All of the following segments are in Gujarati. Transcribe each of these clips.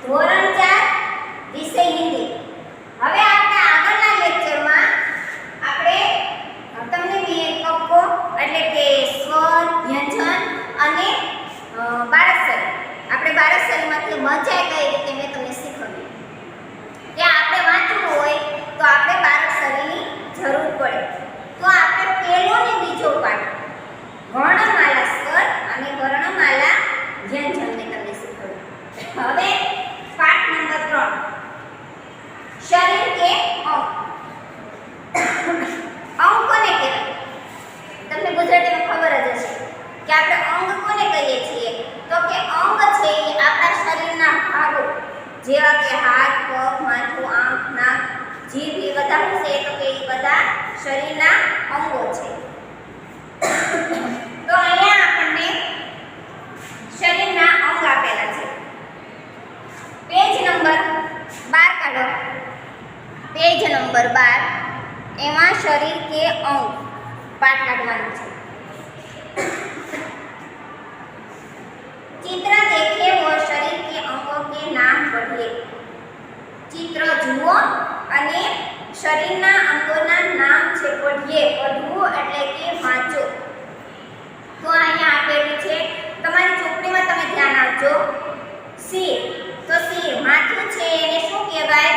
ધોરણ 4 વિષય હિન્દી। હવે આપણે આગળના લેક્ચરમાં આપણે તમને કક્કો એટલે કે સ્વર, વ્યંજન અને બારસ્વરી, આપણે બારસ્વરીમાંથી મજાય કઈ રીતે મેં તમને શીખવ્યું કે આપણે વાંચવું હોય તો આપણે બારસ્વરીની જરૂર પડે। તો આપણે પહેલો ને બીજો પાઠ વર્ણમાલા સ્વર અને વર્ણમાલા વ્યંજન મેં તમને શીખવ્યું। હવે પાઠ નંબર 3 શરીર કે અંગ। અંગ કોને કહેવાય? તમને ગુજરાતીમાં ખબર જ હશે કે આપણે અંગ કોને કહીએ છીએ? તો કે અંગ છે એ આપણા શરીરના ભાગો જેવા કે હાથ, પગ, માથું, આંખ, નાક, જીભ એ બધા છે તો કે એ બધા શરીરના અંગો છે। તો અહીંયા આપણને શરીરના અંગ આપેલા છે। પેજ નંબર 12 કાઢો। પેજ નંબર 12 એમાં શરીર કે અંગ પાઠ કાઢવાનું છે। चित्र देखे वो शरीर के अंगों के नाम पढ़िए। चित्र जुओ અને શરીરના અંગોના નામ છે પઢીએ। પઢવું એટલે કે વાંચો। તો અહીંયા આપેલું છે, તમારી ચોપડીમાં તમે ધ્યાન આપજો। શિર, તો શિર માથું છે એને શું કહેવાય?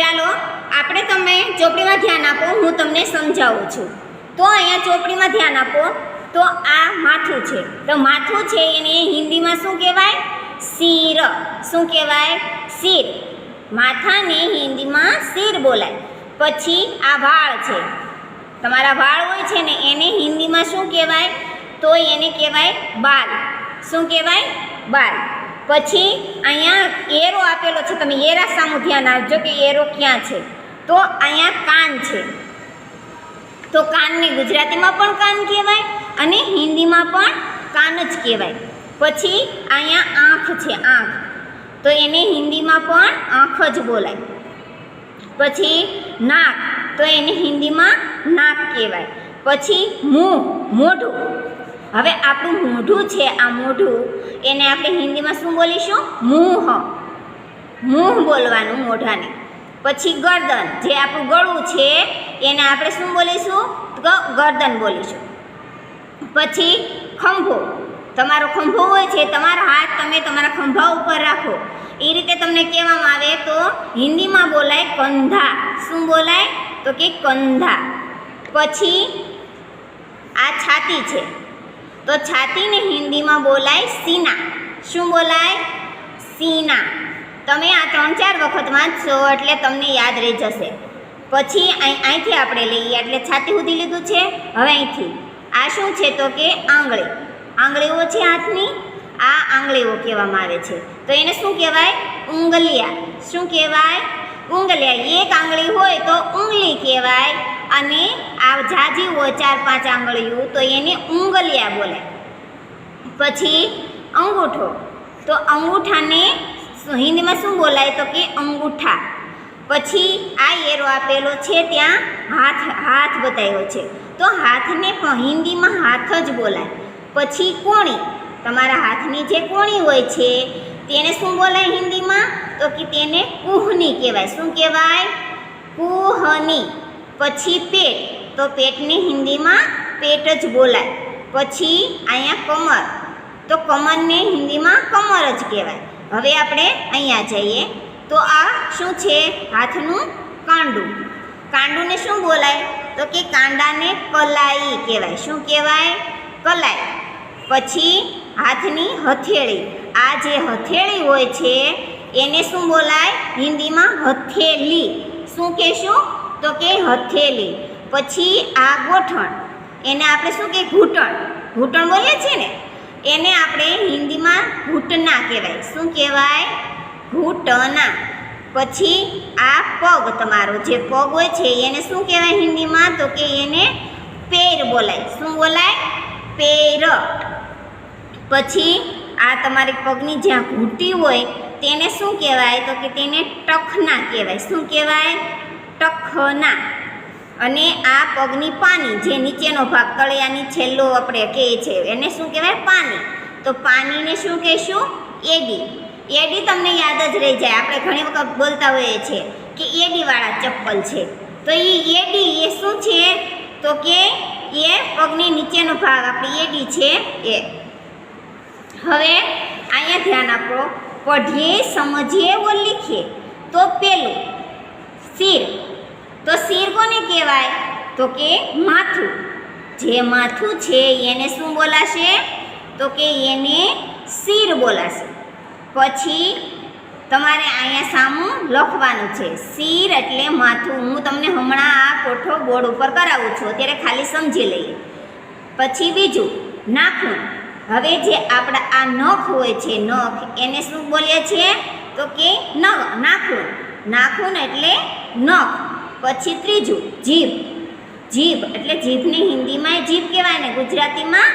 ચાલો આપણે તમે ચોપડીમાં ધ્યાન આપો, હું તમને સમજાવું છું। તો અહીંયા ચોપડીમાં ધ્યાન આપો, તો આ માથું છે, તો માથું છે એને હિન્દીમાં શું કહેવાય? શિર। શું કહેવાય? શિર। માથાને હિન્દીમાં શિર બોલાય। પછી આ વાળ છે, તમારા વાળ હોય છે ને એને હિન્દીમાં શું કહેવાય? તો એને કહેવાય બાલ। શું કહેવાય? બાલ। પછી અહીંયા એરો આપેલો છે, તમે એરા સામું ધ્યાન આપજો કે એરો ક્યાં છે। તો અહીંયા કાન છે, તો કાનને ગુજરાતીમાં પણ કાન કહેવાય અને હિન્દીમાં પણ કાન જ કહેવાય। પછી અહીંયા આંખ છે, આંખ, તો એને હિન્દીમાં પણ આંખ જ બોલાય। પછી નાક, તો એને હિન્દીમાં નાક કહેવાય। પછી મુંહ, મોઢું, હવે આપણું મોઢું છે, આ મોઢું એને આપણે હિન્દીમાં શું બોલીશું? મુંહ। મુંહ બોલવાનું મોઢાને। પછી ગરદન, જે આપણું ગળું છે એને આપણે શું બોલીશું? તો ગરદન બોલીશું। પછી ખંભો, તમારો ખંભો હોય છે, તમારા હાથ તમે તમારા ખંભા ઉપર રાખો, એ રીતે તમને કહેવામાં આવે તો હિન્દીમાં બોલાય કંધા। શું બોલાય? તો કે કંધા। પછી આ છાતી છે, તો છાતીને હિન્દીમાં બોલાય સીના। શું બોલાય? સીના। તમે આ 3-4 વખત વાંચશો એટલે તમને યાદ રહી જશે। પછી અહીંથી આપણે લઈએ એટલે છાતી સુધી લીધું છે। હવે અહીંથી આ શું છે? તો કે આંગળી। આંગળીઓ છે હાથની, આ આંગળીઓ કહેવામાં આવે છે, તો એને શું કહેવાય? ઉંગલિયા। શું કહેવાય? ઉંગલિયા। એક આંગળી હોય તો ઉંગલી કહેવાય અને આ જાજી હોય 4-5 આંગળીઓ તો એને ઉંગલિયા બોલાય। પછી અંગૂઠો, તો અંગૂઠાને હિન્દીમાં શું બોલાય? તો કે અંગૂઠા। પછી આ એરો આપેલો છે, ત્યાં હાથ બતાવ્યો છે, તો હાથને પણ હિન્દીમાં હાથ જ બોલાય। પછી કોણી, તમારા હાથની જે કોણી હોય છે તેને શું બોલાય હિન્દીમાં? તો કે તેને કુહની કહેવાય। શું કહેવાય? કુહની। પછી પેટ, તો પેટને હિન્દીમાં પેટ જ બોલાય। પછી અહીંયા કમર, તો કમરને હિન્દીમાં કમર જ કહેવાય। હવે આપણે અહીંયા જઈએ તો આ શું છે? હાથનું કાંડું। કાંડુને શું બોલાય? તો કે કાંડાને કલાઈ કહેવાય। શું કહેવાય? કલાઈ। પછી હાથની હથેળી, આ જે હથેળી હોય છે એને શું બોલાય? હિન્દીમાં હથેલી। શું કહેશું? તો કે હથેલી। પછી આ ગોઠણ, એને આપણે શું કે ઘૂંટણ, ઘૂંટણ બોલીએ છીએ ને, એને આપણે હિન્દીમાં ઘૂંટના કહેવાય। શું કહેવાય? ઘૂંટના। પછી આ પગ, તમારો જે પગ હોય છે એને શું કહેવાય હિન્દીમાં? તો કે એને પેર બોલાય। શું બોલાય? પેર। પછી આ તમારી પગની જ્યાં ઘૂંટી હોય તેને શું કહેવાય? તો કે તેને ટખના કહેવાય। શું કહેવાય? ટખના। અને આ પગની પાની, જે નીચેનો ભાગ તળિયાની છેલ્લો આપણે કહીએ છીએ એને શું કહેવાય? પાની। તો તો પાણીને શું કહેશું? એડી. એડી તમને યાદ જ રહી જાય, આપણે ઘણી વખત બોલતા હોઈએ છીએ કે એડીવાળા ચપ્પલ છે. તો એ એડી એ શું છે? તો કે એ પગની નીચેનો ભાગ આપણી એડી છે એ. હવે અહીંયા ધ્યાન આપો, પઢીએ સમજીએ વો લીખીએ. તો પેલું શિર. તો શિર કોને કહેવાય? તો કે માથું. જે માથું છે એને શું બોલાશે? તો કે એને શિર બોલાશે. પછી તમારે અહીંયા સામું લખવાનું છે, શિર એટલે માથું. હું તમને હમણાં આ કોઠો બોર્ડ ઉપર કરાવું છું, અત્યારે ખાલી સમજી લઈએ. પછી બીજું નાખુન. હવે જે આપણા આ નખ હોય છે, નખ, એને શું બોલીએ છીએ? તો કે નાખુન. નાખુન એટલે નખ. પછી ત્રીજું જીભ. જીભ એટલે જીભને હિન્દીમાં જીભ કહેવાય ને ગુજરાતીમાં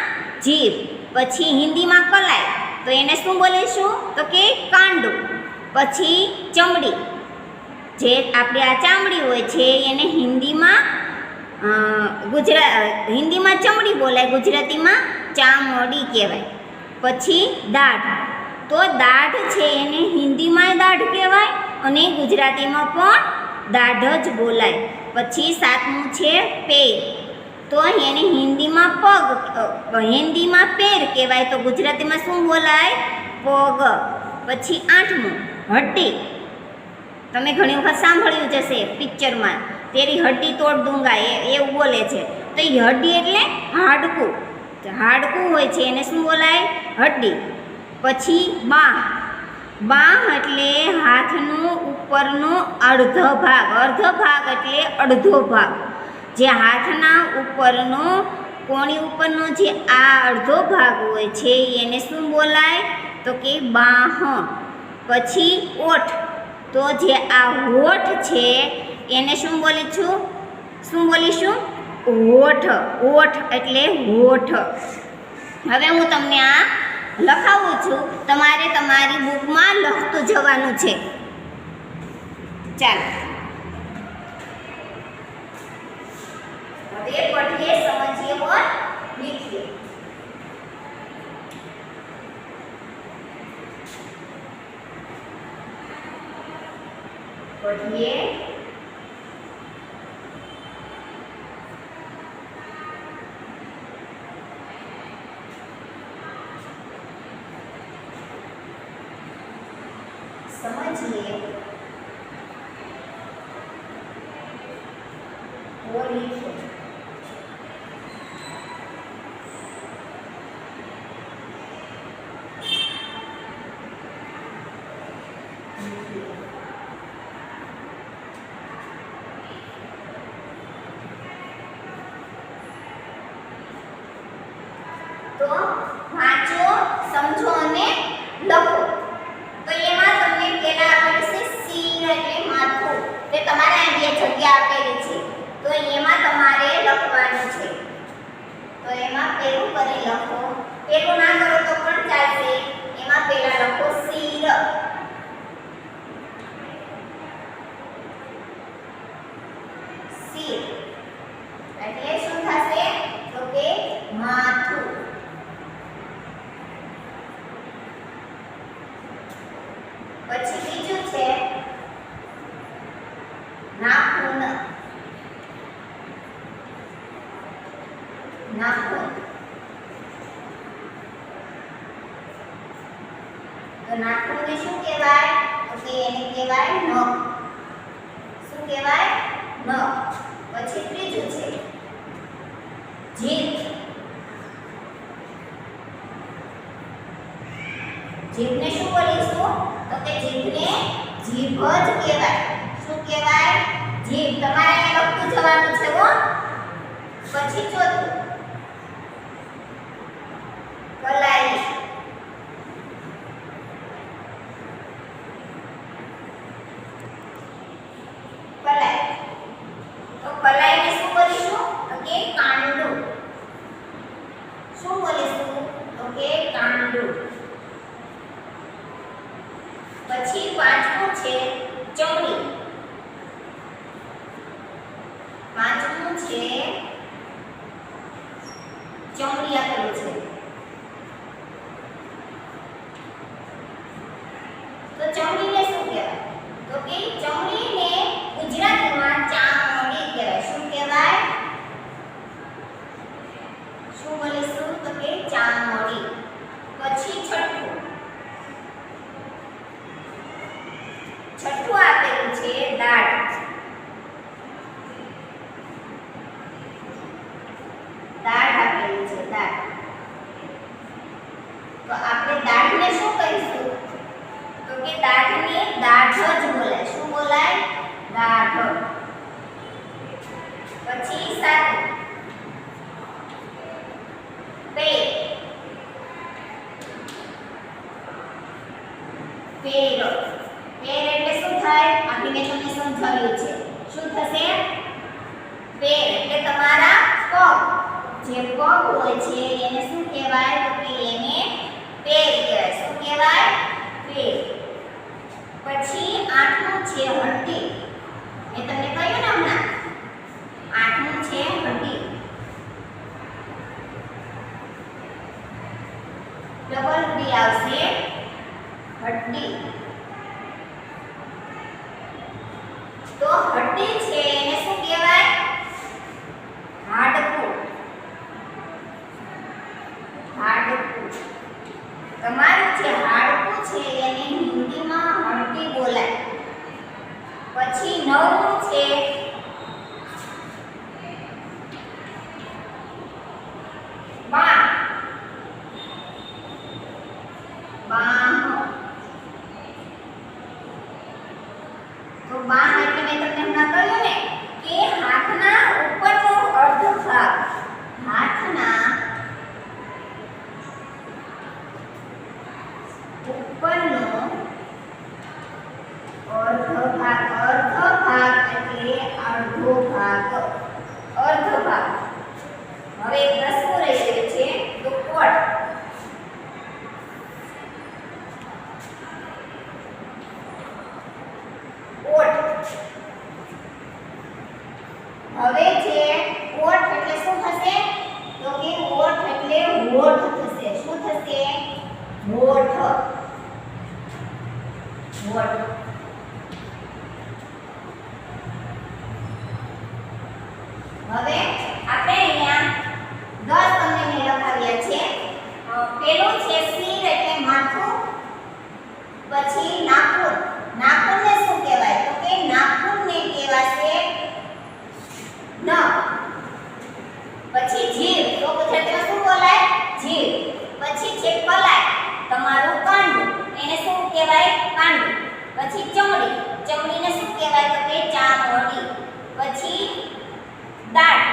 જીભ. પછી હિન્દીમાં કલાઈ, તો એને શું બોલીશું? તો કે કાંડું. પછી ચમડી. જે આપણી આ ચામડી હોય છે એને હિન્દીમાં હિન્દીમાં ચમડી બોલાય, ગુજરાતીમાં ચામડી કહેવાય. પછી દાઢ. તો દાઢ છે એને હિન્દીમાં દાઢ કહેવાય અને ગુજરાતીમાં પણ દાઢ જ બોલાય. પછી સાતમું છે પેર. તો એને હિન્દીમાં હિન્દીમાં પેર કહેવાય, તો ગુજરાતીમાં શું બોલાય? પગ. પછી આઠમું હડ્ડી. તમે ઘણી વખત સાંભળ્યું જશે પિક્ચરમાં, તેરી હડ્ડી તોડ દૂંગા, એવું બોલે છે. તો એ હડ્ડી એટલે હાડકું. હાડકું હોય છે એને શું બોલાય? હડ્ડી. પછી બાહ. બાહ એટલે હાથનો ઉપરનો અડધો ભાગ. અડધો ભાગ એટલે અડધો ભાગ. જે હાથના ઉપરનો કોણી ઉપરનો જે આ અડધો ભાગ હોય છે એને શું બોલાય? તો કે બાહ. પછી ઓઠ. તો જે આ હોઠ છે એને શું બોલીશું? હોઠ. ઓઠ એટલે હોઠ. હવે હું તમને આ લખાવું છું, તમારે તમારી બુકમાં લખતું જવાનું છે. ચાલો હવે પઢીએ સમજીએ और लिखिए. पढ़िए समझिए और लिखिए. તો વાંચો, સમજો અને લખો. તો એમાં તમને પહેલા આપેલું છે શિર એટલે માથું. તે તમારે આ બે જગ્યા આપેલી છે, તો એમાં તમારે લખવાનું છે. તો એમાં પહેલું કરી લખો. પહેલું ના કરો તો પણ ચાલશે. એમાં પહેલા લખો શિર. શિર એટલે શું થશે? તો કે માથું. પછી બીજું છે નાખુન. નાખુન. તો નાખુનને શું કહેવાય? તો કે એને કહેવાય નખ. શું કહેવાય? નખ. પછી ત્રીજું છે જીભ. જીભને શું બોલીશું? તો કે જીભને જીભ જ કહેવાય. શું કહેવાય? જીભ. તમારે અહીંયા લખતું જવાનું છે હો. પછી ચોથું કલાઈ. કલાઈ. તો કલાઈને શું બોલીશું? તો કે કાંડું. શું બોલીશું? તો કે કાંડું. પછી પાંચમું છે ચમડી. પાંચમું છે ચમડી આપેલું છે. શું બોલીશું તો કે ચામડી. પછી છઠ્ઠું આપેલું છે દાઢ. દાઢ આપેલું છે દાઢ. તો આપણે દાઢને શું કહીશું તો કે દાઢને દાઢ જ બોલાય. શું બોલાય? દાઢ. પછી સાતમું પેર. પેર એટલે શું થાય? આપણે મેં તમને સમજાવ્યું છે. શું થશે? પેર એટલે તમારા પગ. જે પગ હોય છે એને શું કહેવાય તો કે એને પેર કહેવાય. શું કહેવાય? પેર. પછી આઠમું છે હડ્ડી. મેં તમને કહ્યું ને હમણાં, આઠમું છે હડ્ડી. ડબલ ડી આવશે હડ્ડી. તો હડ્ડી છે એને શું કહેવાય? હાડકું. હાડકું. તમારું જે હાડકું છે એને હિન્દીમાં હડ્ડી બોલાય. પછી નવમું છે બાહ. બાહ. તો બાહ એટલે મેં તમને હમણાં કહ્યું ને કે હાથના ઉપરનો અર્ધ ભાગ. હાથના ઉપરનો અર્ધ ભાગ. અર્ધ ભાગ એટલે અડધો ભાગ. અર્ધ ભાગ. હવે 10મું રહી ગયું છે તો કોટ. કોટ. હવે છે કોટ એટલે શું થશે તો કે કોટ એટલે હોઠ થશે. શું થશે? હોઠ. હોઠ. હવે આપણે અહીંયા 10 તમને મેં લખાવ્યા છે. પેલું છે શિર એટલે માથું. પછી નાખૂન. નાખૂનને શું કહેવાય તો કે નાખૂનને કહેવાશે નખ. પછી જીભ. તો ગુજરાતીમાં શું બોલાય? જીભ. પછી છે કલાઈ. તમારું કાંડું. એને શું કહેવાય? કાંડું. પછી ચમડી. ચમડીને શું કહેવાય તો કે ચામડી. પછી દાઢ.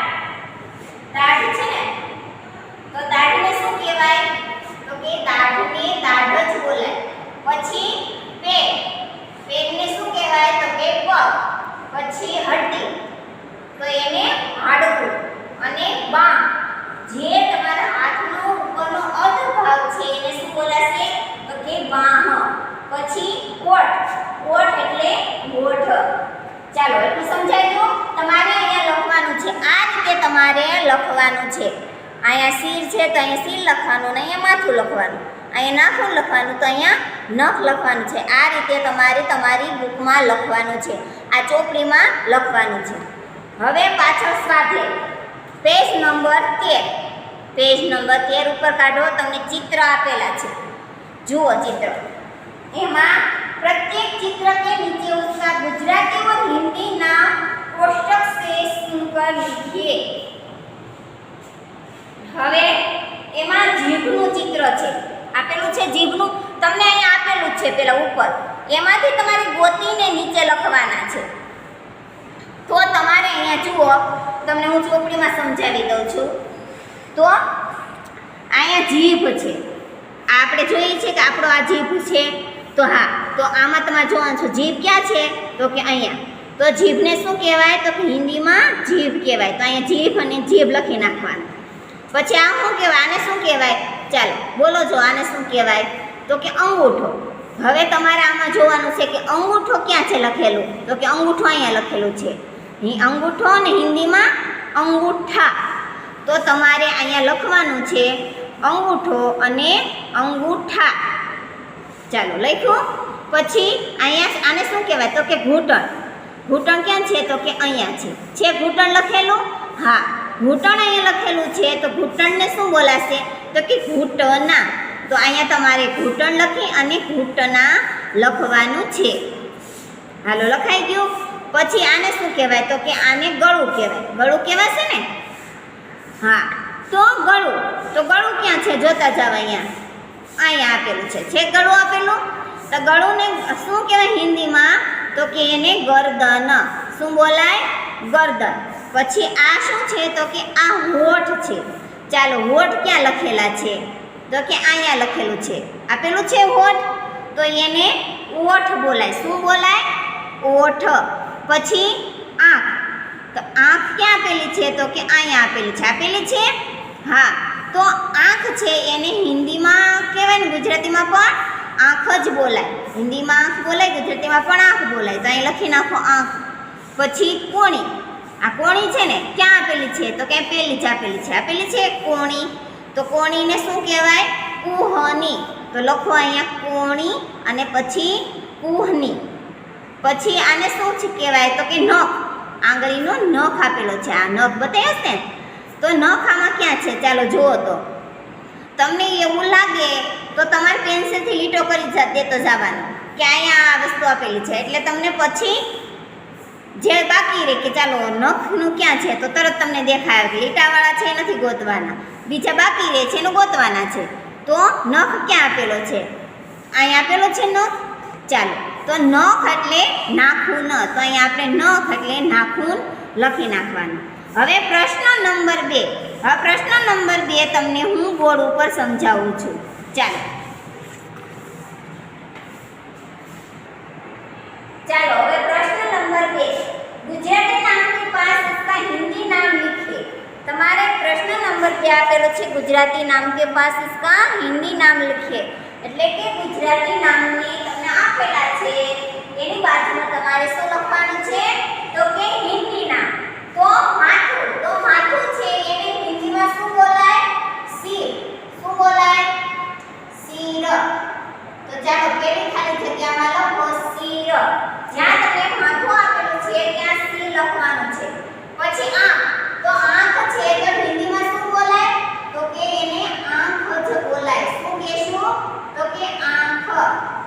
દાઢ છે ને તો દાઢને શું કહેવાય તો કે દાઢને દાઢ જ બોલાય. પછી પેટ. પેટને શું કહેવાય તો કે પગ. પછી હડ્ડી તો એને હાડકું. અને બાહ જે તમારા હાથનો ઉપરનો અર્ધ ભાગ છે એને શું બોલાશે તો કે બાહ. પછી કોટ. કોટ એટલે હોઠ. ચાલો એટલું સમજાઈ ગયું. તમારે અહીંયા લખવાનું છે. આ રીતે તમારે લખવાનું છે. અહીંયા શિર છે તો અહીંયા શિર લખવાનું ને અહીંયા માથું લખવાનું. અહીંયા નાખુન લખવાનું તો અહીંયા નખ લખવાનું છે. આ રીતે તમારે તમારી બુકમાં લખવાનું છે. આ ચોપડીમાં લખવાનું છે. હવે પાછળ સ્વાધ્યાય પેજ નંબર 13. પેજ નંબર 13 ઉપર કાઢો. તમને ચિત્ર આપેલા છે. જુઓ ચિત્ર. એમાં प्रत्येक चित्र के नीचे उसका गुजराती और हिंदी नाम कोष्टक से सुनकर लिखिए. હવે એમાં જીભનું ચિત્ર છે. આપેલું છે જીભનું. તમને અહીંયા આપેલું છે પેલા ઉપર. એમાંથી તમારે ગોતીને નીચે લખવાના છે. તો તમારે અહીંયા જુઓ, તમને હું ચોપડીમાં સમજાવી દઉં છું. તો અહીંયા જીભ છે. આપણે જોઈએ છે કે આપણો આ જીભ છે. તો હા, તો આમાં તમારે જોવાનું છે જીભ ક્યાં છે તો કે અહીંયા. તો જીભને શું કહેવાય તો કે હિન્દીમાં જીભ કહેવાય. તો અહીંયા જીભ અને જીભ લખી નાખવાનું. પછી આ શું કહેવાય? આને શું કહેવાય? ચાલો બોલો જો આને શું કહેવાય તો કે અંગૂઠો. હવે તમારે આમાં જોવાનું છે કે અંગૂઠો ક્યાં છે લખેલું તો કે અંગૂઠો અહીંયા લખેલું છે. અંગૂઠો અને હિન્દીમાં અંગૂઠા. તો તમારે અહીંયા લખવાનું છે અંગૂઠો અને અંગૂઠા. ચાલો લખ્યું. પછી અહીંયા આને શું કહેવાય તો કે ઘૂંટણ. ઘૂંટણ ક્યાં છે તો કે અહીંયા છે. ઘૂંટણ લખેલું? હા. ઘૂંટણ અહીંયા લખેલું છે તો ઘૂંટણને શું બોલાશે તો કે ઘૂંટના. તો અહીંયા તમારે ઘૂંટણ લખી અને ઘૂંટના લખવાનું છે. હાલો, લખાઈ ગયું. પછી આને શું કહેવાય તો કે આને ગળું કહેવાય. ગળું કહેવાશે ને? હા, તો ગળું ક્યાં છે જોતા જાવ. અહીંયા આપેલું છે ગળું આપેલું. તો ગળુંને શું કહેવાય હિન્દીમાં તો કે એને ગરદન. શું બોલાય? ગરદન. પછી આ શું છે તો કે આ હોઠ છે. ચાલો, હોઠ ક્યાં લખેલા છે તો કે અહીંયા લખેલું છે, આપેલું છે હોઠ, તો એને ઓઠ બોલાય. શું બોલાય? ઓઠ. પછી આંખ. તો આંખ ક્યાં આપેલી છે તો કે અહીંયા આપેલી છે. આપેલી છે? હા. તો આંખ છે એને હિન્દીમાં કહેવાય ને ગુજરાતીમાં પણ આંખ જ બોલાય. હિન્દીમાં આંખ બોલાય, ગુજરાતીમાં પણ આંખ બોલાય. તો અહીં લખી નાખો આંખ. પછી કોણી. આ કોણી છે ને ક્યાં આપેલી છે તો કે પેલી જ આપેલી છે. આપેલી છે કોણી. તો કોણીને શું કહેવાય? કુહની. તો લખો અહીંયા કોણી અને પછી કુહની. પછી આને શું કહેવાય તો કે નખ. આંગળીનો નખ આપેલો છે. આ નખ બતાવ્યો છે ને, તો નખ આમાં ક્યાં છે ચાલો જુઓ. તો તમને એવું લાગે તો તમારે પેન્સિલથી લીટો કરી દેતો જવાનું કે અહીંયા આ વસ્તુ આપેલી છે, એટલે તમને પછી જે બાકી રહે કે ચાલો નખનું ક્યાં છે તો તરત તમને દેખાય કે લીટાવાળા છે એ નથી ગોતવાના, બીજા બાકી રહે છે એનું ગોતવાના છે. તો નખ ક્યાં આપેલો છે? અહીંયા આપેલો છે નખ. ચાલો, તો નખ એટલે નાખુન. તો અહીંયા આપણે નખ એટલે નાખુન લખી નાખવાનું. હવે પ્રશ્ન નંબર 2. હવે પ્રશ્ન નંબર 2 તમને હું બોર્ડ ઉપર સમજાવું છું. ચાલો હવે પ્રશ્ન નંબર 2. ગુજરાતી નામ કે પાસ इसका हिंदी नाम लिखिए. તમારે પ્રશ્ન નંબર 2 આપેલો છે ગુજરાતી નામ કે પાસ इसका हिंदी नाम लिखिए. એટલે કે ગુજરાતી નામની તમને આપેલા છે એની બાજુમાં તમારે શું લખવાનું છે તો કે હિન્દી નામ. તો માથું છે એને હિન્દીમાં શું બોલાય? શિર. શું બોલાય? શિર. તો ચાલો પેલી ખાલી જગ્યામાં લખો શિર. જ્યાં તમને માથું આપેલું છે ત્યાં શિર લખવાનું છે. પછી આંખ. તો આંખ છે તો હિન્દીમાં શું બોલાય તો કે એને આંખ જ બોલાય. શું કહેશું તો કે આંખ,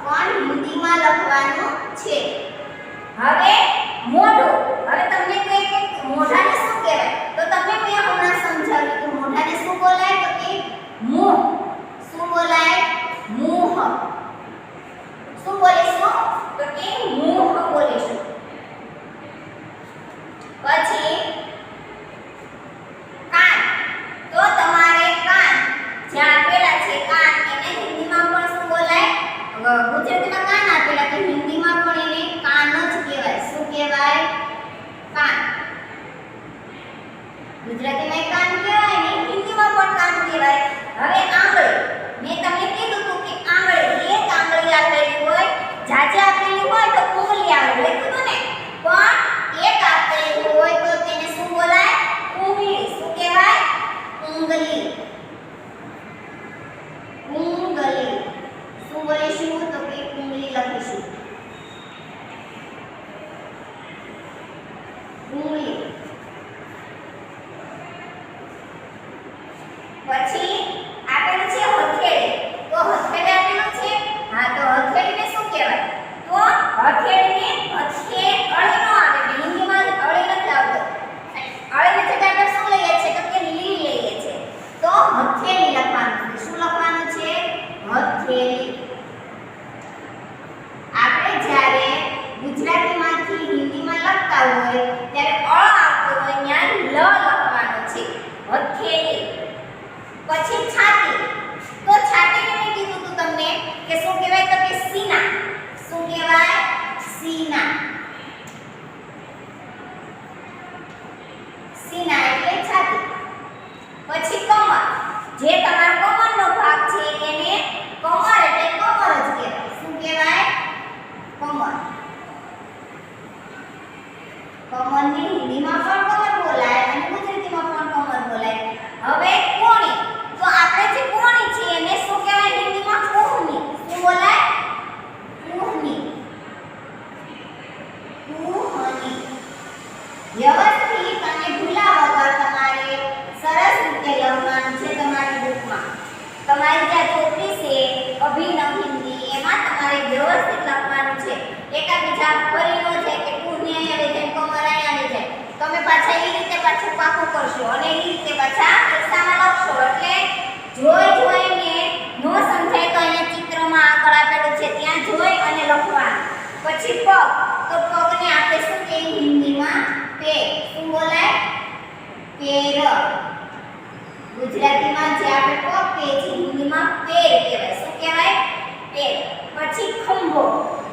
પણ હિન્દીમાં લખવાનું છે. હવે મોઢું. હવે તમને કોઈ મોઢાને શું કહેવાય તો તમને મેં હમણાં સમજાવ્યું કે મોઢાને શું બોલાય તો કે મુંહ. શું બોલાય? મુંહ. શું બોલીશું તો કે મુંહ બોલીશું. પછી કાન. તો તમારે કાન જ્યાં આપેલા છે કાન એને હિન્દીમાં પણ શું બોલાય? ગુજરાતીમાં કાન આપેલા તો હિન્દીમાં પણ એને કાન જ કહેવાય. શું કહેવાય? કાન. ગુજરાતીમાં કાન કહેવાય ને હિન્દીમાં પણ કાન કહેવાય. હવે આંગળી. મેં તમને કીધું હતું કે આંગળી એક આંગળી આપેલી હોય, જાજે આપેલી હોય તો ઉંગલી આવે લખ્યું ને, પણ એક આપેલી હોય તો તેને શું બોલાય? ઉંગલી. શું કહેવાય? ઉંગલી. ઉંગલી. શું બોલીશું તો કે ઉંગલી લખીશું. ઉંગલી. પછી આપેલું છે હથેળી. તો હથેળી આપેલું છે. હા, તો હથેળીને શું કહેવાય? તો હથેળીને અળી નો આવે કે હિન્દીમાં અળી નથી આવતો. અળીની જગ્યાએ આપણે શું લઈએ છીએ તો કે લી લઈએ છીએ. તો હથેળી લખવાનું છે. શું લખવાનું છે? હથેળી. આપણે જ્યારે ગુજરાતીમાંથી હિન્દીમાં લખતા હોય ત્યારે અ આવતો હોય ત્યાં લ લખવાનું છે. હથેળી. પછી છાતી. તો છાતીને મેં કીધું હતું તમને કે શું કહેવાય તો કે સીના. શું કહેવાય? સીના. સીના એટલે છાતી. પછી કમર. જે તમારો કમરનો ભાગ છે એને કમર એટલે કમર જ કહેવાય. શું કહેવાય? કમર. કમરની હિન્દીમાં પણ કમર બોલાય અને ગુજરાતીમાં પણ કમર બોલાય. હવે કોણી. તો આપણે જે કોણી છે એને શું કહેવાય હિન્દીમાં? કુહની. શું બોલાય? કુહની. કુહની. વ્યવસ્થિત અને ભૂલા વગર તમારે લખવાનું છે તમારી બુકમાં. તમારી જે ચોપડી છે અભિનવ હિન્દી એમાં તમારે વ્યવસ્થિત લખવાનું છે. એકાબીજા ફરી ન જાય કે પૂર્ણ્ય આવે જાય કમર આવે જાય તમે પાછા એ રીતે પાછું પાકું કરશો અને એ રીતે પાછા પરીક્ષામાં લખશો. એટલે જોઈને નો સમજાય તો અહીંયા ચિત્રમાં આગળ આપેલું છે ત્યાં જોઈ અને લખવાનું. પછી પગ, તો પગને આપણે શું કહીએ હિન્દીમાં પેર. શું બોલાય? પેર. ગુજરાતીમાં જે આપણે પગ કહીએ છીએ હિન્દીમાં પેર કહેવાય. શું કહેવાય? પેર. પછી ખંભો,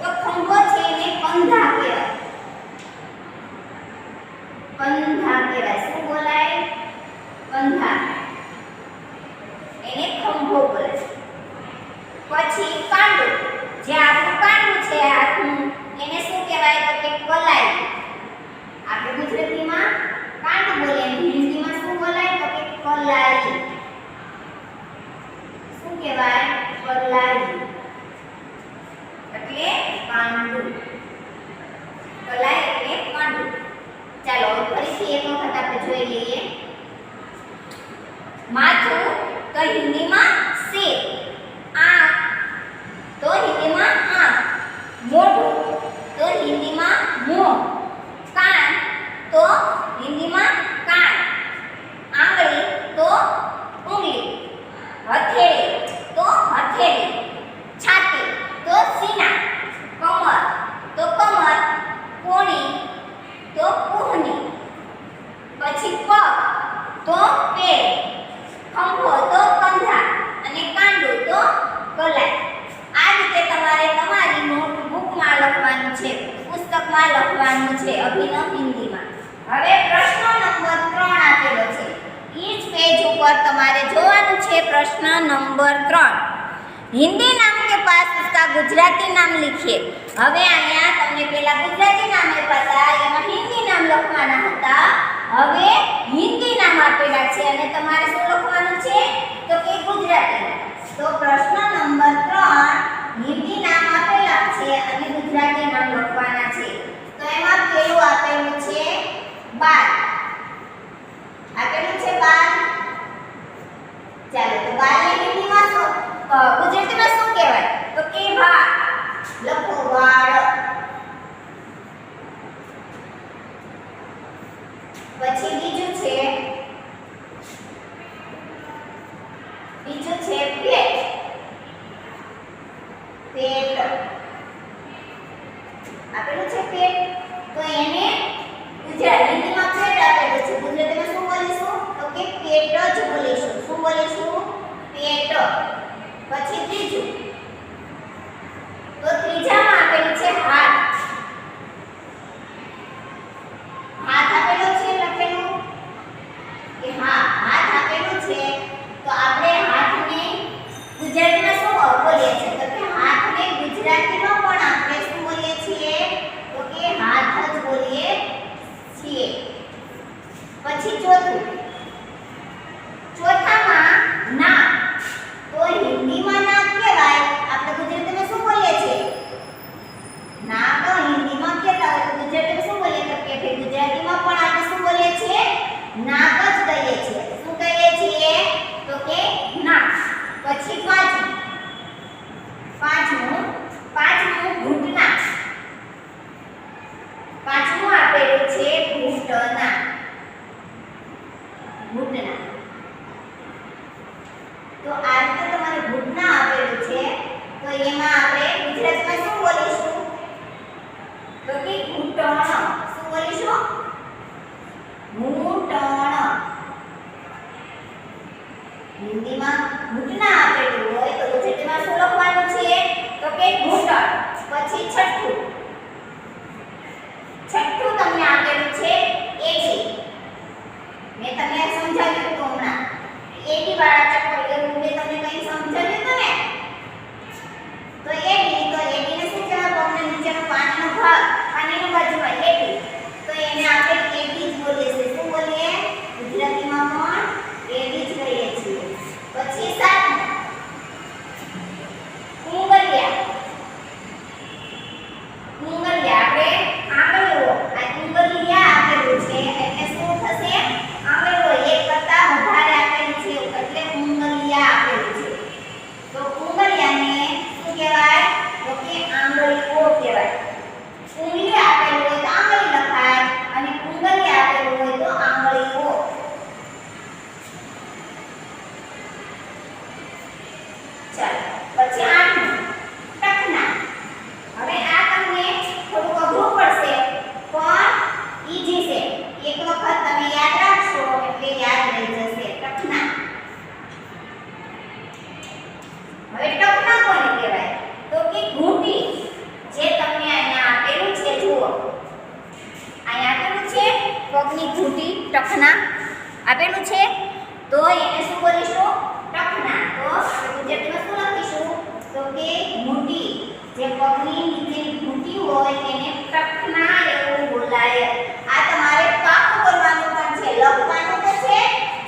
તો ખંભો છે એને કંધા કહેવાય. કંધા કહેવાય. શું બોલાય? કંધા. એને ખંભો બોલે છે. પછી કાંડું, જે આપણું કાંડું છે હાથનું એને શું કહેવાય? તો કે કલાઈ. આપણે ગુજરાતીમાં કાંડું બોલીએ હિન્દીમાં શું બોલાય? તો કે કલાઈ. શું કહેવાય? કલાઈ. એટલે કાંડું. કલાઈ એટલે કાંડું. ચાલો ફરીથી એક વખત આપણે જોઈ લઈએ. માથું તો હિન્દીમાં સિર. આંખ તો હિન્દીમાં આંખ. મોઢું તો હિન્દીમાં મોં. કાન તો હિન્દીમાં કાન. આંગળી તો ઉંગલી. હથેળી તો હથેળી. છાતી તો સીના. કમર તો કમર. કોણી તો કુહની. પછી પગ તો પેર. ખંભો તો કંધા અને કાંડું તો કલાઈ. આ રીતે તમારે તમારી નોટબુકમાં લખવાનું છે, પુસ્તકમાં લખવાનું છે અભિનવ હિન્દીમાં. હવે પ્રશ્ન નંબર 3 આપેલો છે. ઈ જ પેજ ઉપર તમારે જોવાનું છે પ્રશ્ન નંબર 3. हिंदी नाम के पास उसका गुजराती नाम लिखिए. હવે અહીંયા તમને પહેલા ગુજરાતી નામ આપ્યા હતા એમાં હિન્દી નામ લખવાના હતા. હવે હિન્દી નામ આપેલા છે અને તમારે શું લખવાનું છે? તો કે ગુજરાતી. તો પ્રશ્ન નંબર 3 હિન્દી નામ આપેલા છે અને ગુજરાતી નામ લખવાના છે. તો એમાં પહેલું આપેલું છે બાલ. આપેલું છે બાલ. ચાલો તો બાલને હિન્દીમાં શું ગુજરાતીમાં શું કહેવાય? તો કે વાળ. લખો વાળ. પછી બીજું છે પેટ. પેટ આપેલું છે પેટ. તો એને હિન્દીમાં પેટ આપેલું છે. ગુજરાતીમાં શું બોલીશું? તો કે પેટ જ બોલીશું. શું બોલીશું? પેટ. પછી ત્રીજું, તો ત્રીજામાં આપેલું છે હાથ. હાથ આપેલો છે લખેલું કે હાથ આપેલું છે. તો આપણે હાથને ગુજરાતીમાં શું બોલીએ છીએ? તો કે હાથને ગુજરાતીમાં પણ આપણે શું બોલીએ છીએ? તો કે હાથ જ બોલીએ છીએ. પછી ચોથામાં નાક. તો હિન્દીમાં નાક કહેવાય. આપણે ગુજરાતીમાં શું બોલીએ છીએ? નાક હિન્દીમાં કહેતા હોય તો ગુજરાતીમાં શું બોલીએ? તો કે ગુજરાતીમાં પણ આપણે શું બોલીએ છીએ? નાક જ કહીએ છીએ. શું કહીએ છીએ? તો કે નાક. પછી પાંચમું ઘૂંટણા. પાંચમું આપેલું છે ઘૂંટણા. તો આ રીતે તમારે ઘૂંટણા આપેલું છે. તો એમાં આપણે ગુજરાતીમાં શું બોલીશું? તો કે ઘૂંટણ. શું બોલીશું? ઘૂંટણ. હિન્દીમાં ઘૂંટણા આપેલું હોય તો ગુજરાતીમાં શું લખવાનું છે? તો કે ઘૂંટણ. પછી છઠ્ઠું તમને આપેલું છે એડી. મેં તમને સમજાવ્યું હતું હમણાં. એડી વાળા ચપ્પલ એવું મેં તમને કંઈ સમજાવ્યું હતું ને? તો એડીને શું કહેવાય? પગના નીચેનો પાણીનો ભાગ, પાણીની બાજુમાં એડી. તો એને આપણે એડી જ બોલીએ છીએ. શું બોલીએ? ગુજરાતીમાં પણ એડી જ કહીએ છીએ. પછી સાતમું ઉંગલિયા. આપણે આંગળીઓ, આ ઉંગલિયા આપેલું છે એટલે શું થશે? આંગળીઓ એક કરતા વધારે આપેલી ચાલો પછી 8મું ટખના. હવે આ તમને થોડું અઘરું પડશે પણ ઈઝી છે. એક વખત તમે યાદ રાખશો એટલે યાદ રહી જશે. ટખના. હવે ટખના કોને કહેવાય? તો કે ઘૂંટી. જે તમને અહીંયા આપેલું છે જુઓ. અહીંયા આપેલું છે પગની ઘૂંટી ટખના આપેલું છે. તો એને શું કરીશું? ટખના. તો આપણે ગુજરાતીમાં શું લખીશું? તો કે ઘૂંટી. જે પગની નીચેની ઘૂંટી હોય એને ટખના એવું બોલાય. આ તમારે પાકું કરવાનું પણ છે. લખવાનું તો છે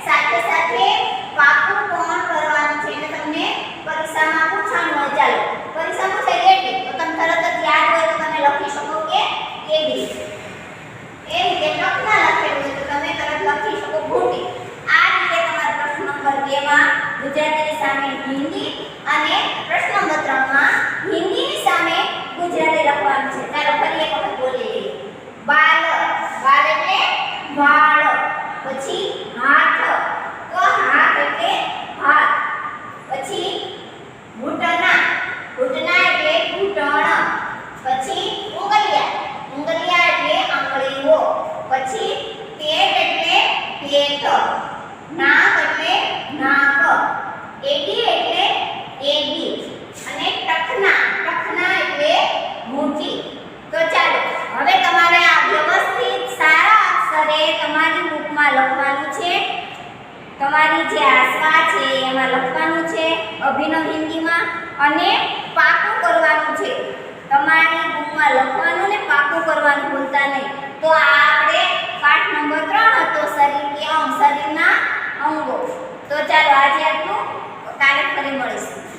સાથે સાથે પાકું પણ કરવાનું છે. એટલે તમને પરીક્ષામાં પૂછવાનું હોય. ચાલો પરીક્ષામાં પૂછાય કેટલી તો તમે તરત જ યાદ હોય તો તમે લખી શકો કે કેવી. એ રીતે ટખના લખેલું હોય તો તમે તરત લખી શકો ઘૂંટી. આ રીતે તમારા પ્રશ્ન નંબર 2 માં ગુજરાતીની સામે હિન્દી અને પ્રશ્ન નંબર 3 માં હિન્દીની સામે ગુજરાતી લખવાનું છે. ચાલો ફરી એક વખત બોલી લઈએ. બાલ. બાલ એટલે વાળ. પછી હાથ. તો હાથ એટલે હાથ. પછી ઘૂંટણા. ઘૂંટણા એટલે ઘૂંટણ. પછી ઉંગલિયા. ઉંગલિયા એટલે આંગળીઓ. પછી પેટ એટલે પેટ. નાક એટલે નાક. એડી એટલે એડી. અને ટખના. ટખના એટલે ઘૂંટી. તો ચાલો હવે તમારે આ વ્યવસ્થિત સારા અક્ષરે તમારી બુકમાં લખવાનું છે. તમારી જે આસવા છે એમાં લખવાનું છે અભિનવ હિન્દીમાં અને પાકું કરવાનું છે. તમારી બુકમાં લખવાનું ને પાકું કરવાનું ભૂલતા નહીં. તો આ આપણે પાઠ નંબર 3 હતો શરીર કે અંગ, શરીરના અંગો. તો ચાલો આજે આટલું. કાલે ફરી મળીશું.